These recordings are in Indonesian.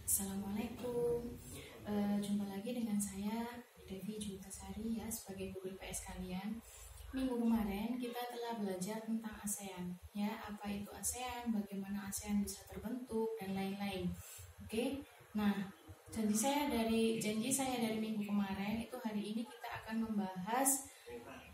Assalamualaikum. Jumpa lagi dengan saya Devi Jutasari ya sebagai guru IPS kalian. Minggu kemarin kita telah belajar tentang ASEAN ya, apa itu ASEAN, bagaimana ASEAN bisa terbentuk dan lain-lain. Oke. Nah, janji saya dari minggu kemarin itu hari ini kita akan membahas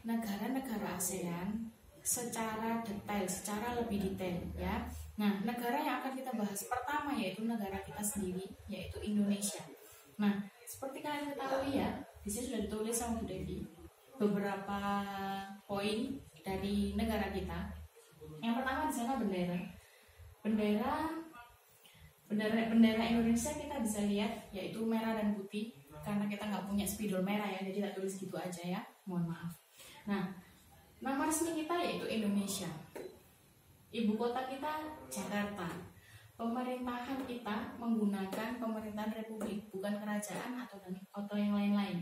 negara-negara ASEAN secara detail, secara lebih detail ya. Nah, negara yang akan kita bahas pertama yaitu negara kita sendiri, yaitu Indonesia. Nah, seperti kalian ketahui ya, di sini sudah ditulis sama Bu Devi beberapa poin dari negara kita. Yang pertama di sana bendera. Bendera Indonesia kita bisa lihat yaitu merah dan putih, karena kita nggak punya spidol merah ya, jadi tak tulis gitu aja ya, mohon maaf. Nah, nama resmi kita yaitu Indonesia. Ibu kota kita Jakarta. Pemerintahan kita menggunakan pemerintahan republik, bukan kerajaan atau yang lain-lain.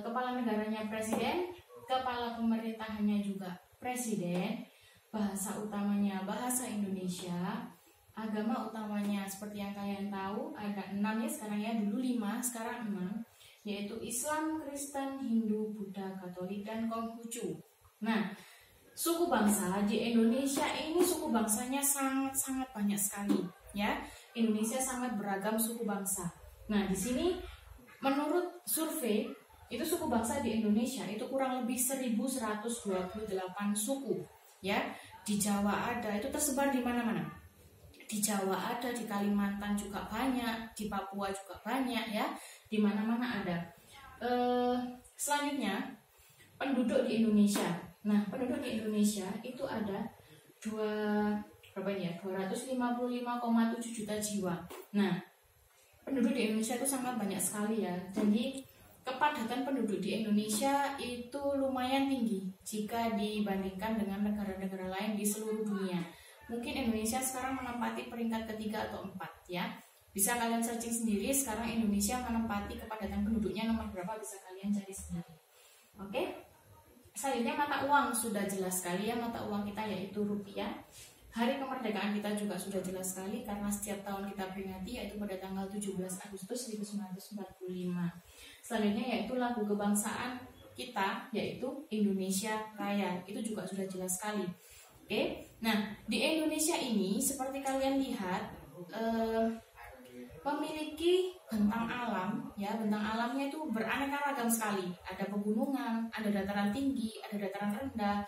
Kepala negaranya presiden, kepala pemerintahannya juga presiden. Bahasa utamanya bahasa Indonesia. Agama utamanya seperti yang kalian tahu ada 6 ya sekarang ya, dulu 5, sekarang 6, yaitu Islam, Kristen, Hindu, Buddha, Katolik, dan Konghucu. Nah, suku bangsa di Indonesia ini suku bangsanya sangat banyak sekali ya. Indonesia sangat beragam suku bangsa. Nah, di sini menurut survei itu suku bangsa di Indonesia itu kurang lebih 1128 suku ya. Di Jawa ada, itu tersebar di mana-mana. Di Jawa ada, di Kalimantan juga banyak, di Papua juga banyak ya. Di mana-mana ada. Selanjutnya penduduk di Indonesia. Nah, penduduk di Indonesia itu ada 255,7 juta jiwa. Nah, penduduk di Indonesia itu sangat banyak sekali ya. Jadi kepadatan penduduk di Indonesia itu lumayan tinggi jika dibandingkan dengan negara-negara lain di seluruh dunia. Mungkin Indonesia sekarang menempati peringkat ketiga atau 4 ya. Bisa kalian searching sendiri, sekarang Indonesia menempati kepadatan penduduknya nomor berapa, bisa kalian cari sendiri. Oke? Selanjutnya mata uang, sudah jelas sekali ya mata uang kita yaitu rupiah. Hari kemerdekaan kita juga sudah jelas sekali karena setiap tahun kita peringati yaitu pada tanggal 17 Agustus 1945. Selanjutnya yaitu lagu kebangsaan kita yaitu Indonesia Raya, itu juga sudah jelas sekali. Oke, nah di Indonesia ini seperti kalian lihat memiliki bentang alam ya. Bentang alamnya itu beraneka ragam sekali. Ada pegunungan, ada dataran tinggi, ada dataran rendah,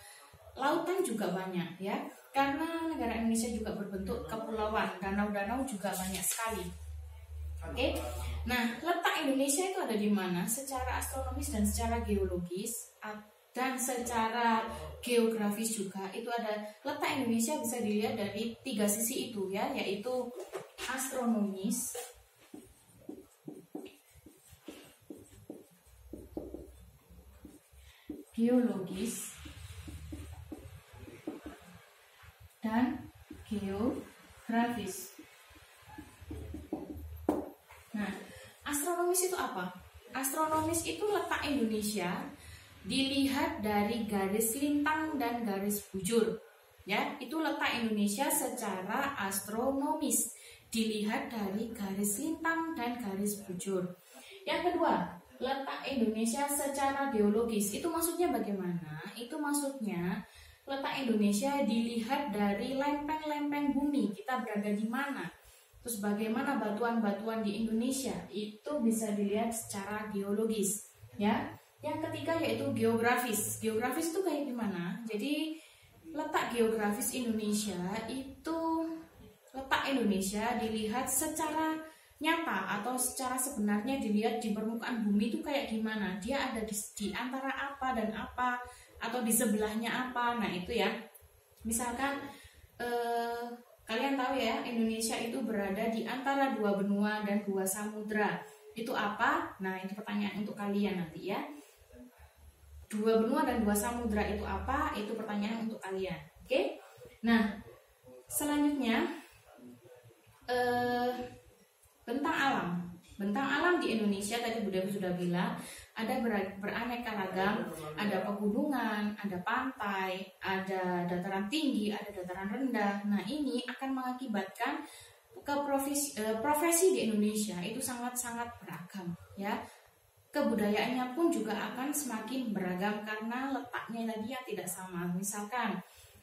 lautan juga banyak ya. Karena negara Indonesia juga berbentuk kepulauan, danau-danau juga banyak sekali. Oke. Nah, letak Indonesia itu ada di mana? Secara astronomis dan secara geologis dan secara geografis juga itu ada. Letak Indonesia bisa dilihat dari 3 sisi itu ya, yaitu astronomis, geologis, dan geografis. Nah, astronomis itu apa? Astronomis itu letak Indonesia dilihat dari garis lintang dan garis bujur. Ya, itu letak Indonesia secara astronomis, dilihat dari garis lintang dan garis bujur. Yang kedua, letak Indonesia secara geologis. Itu maksudnya bagaimana? Itu maksudnya letak Indonesia dilihat dari lempeng-lempeng bumi. Kita berada di mana? Terus bagaimana batuan-batuan di Indonesia? Itu bisa dilihat secara geologis, ya. Yang ketiga yaitu geografis. Geografis itu kayak gimana? Jadi letak geografis Indonesia itu letak Indonesia dilihat secara nyata atau secara sebenarnya dilihat di permukaan bumi itu kayak gimana, dia ada di antara apa dan apa, atau di sebelahnya apa. Nah itu ya, misalkan kalian tahu ya Indonesia itu berada di antara 2 benua dan 2 samudra. Itu apa? Nah itu pertanyaan untuk kalian nanti ya. 2 benua dan 2 samudra itu apa? Itu pertanyaan untuk kalian. Oke? Nah selanjutnya bentang alam. Bentang alam di Indonesia tadi Bu Devi sudah bilang ada beraneka ragam, ada pegunungan, ada pantai, ada dataran tinggi, ada dataran rendah. Nah ini akan mengakibatkan profesi di Indonesia itu sangat-sangat beragam ya. Kebudayaannya pun juga akan semakin beragam karena letaknya tadi yang tidak sama. Misalkan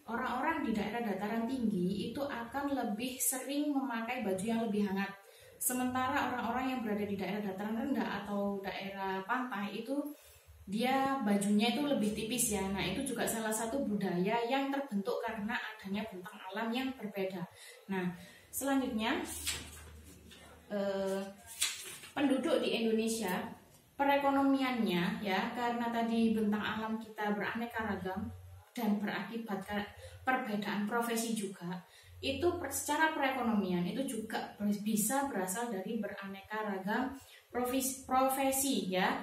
orang-orang di daerah dataran tinggi itu akan lebih sering memakai baju yang lebih hangat. Sementara orang-orang yang berada di daerah dataran rendah atau daerah pantai itu dia bajunya itu lebih tipis ya. Nah, itu juga salah satu budaya yang terbentuk karena adanya bentang alam yang berbeda. Nah, selanjutnya penduduk di Indonesia, perekonomiannya ya, karena tadi bentang alam kita beraneka ragam dan berakibat perbedaan profesi juga, itu secara perekonomian itu juga bisa berasal dari beraneka ragam profesi ya.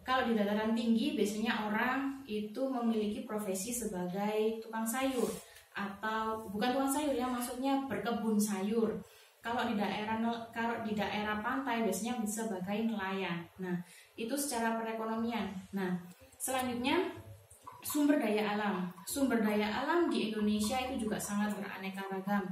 Kalau di dataran tinggi biasanya orang itu memiliki profesi sebagai tukang sayur, atau bukan tukang sayur ya, maksudnya berkebun sayur. Kalau di daerah pantai biasanya sebagai nelayan. Nah, itu secara perekonomian. Nah, selanjutnya sumber daya alam. Sumber daya alam di Indonesia itu juga sangat beraneka ragam.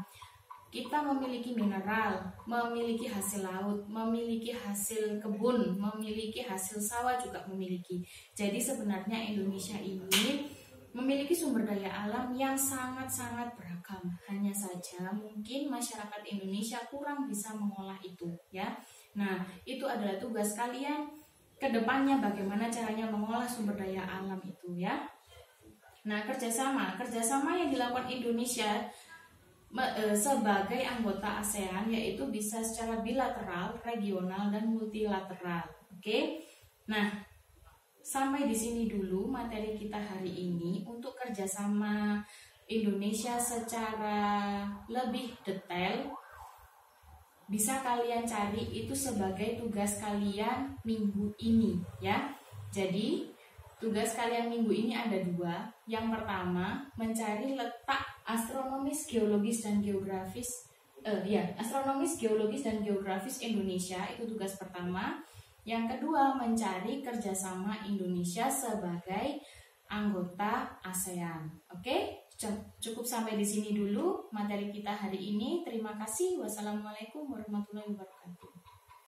Kita memiliki mineral, memiliki hasil laut, memiliki hasil kebun, memiliki hasil sawah juga memiliki. Jadi sebenarnya Indonesia ini memiliki sumber daya alam yang sangat-sangat beragam. Hanya saja mungkin masyarakat Indonesia kurang bisa mengolah itu ya. Nah, itu adalah tugas kalian ke depannya, bagaimana caranya mengolah sumber daya alam itu ya. Nah, kerjasama yang dilakukan Indonesia sebagai anggota ASEAN yaitu bisa secara bilateral, regional, dan multilateral. Oke. Nah, sampai di sini dulu materi kita hari ini. Untuk kerjasama Indonesia secara lebih detail bisa kalian cari itu sebagai tugas kalian minggu ini ya. Jadi tugas kalian minggu ini ada 2. Yang pertama, mencari letak astronomis, geologis, dan geografis astronomis, geologis, dan geografis Indonesia, itu tugas pertama. Yang kedua, mencari kerjasama Indonesia sebagai anggota ASEAN. Oke, cukup sampai di sini dulu materi kita hari ini. Terima kasih. Wassalamualaikum warahmatullahi wabarakatuh.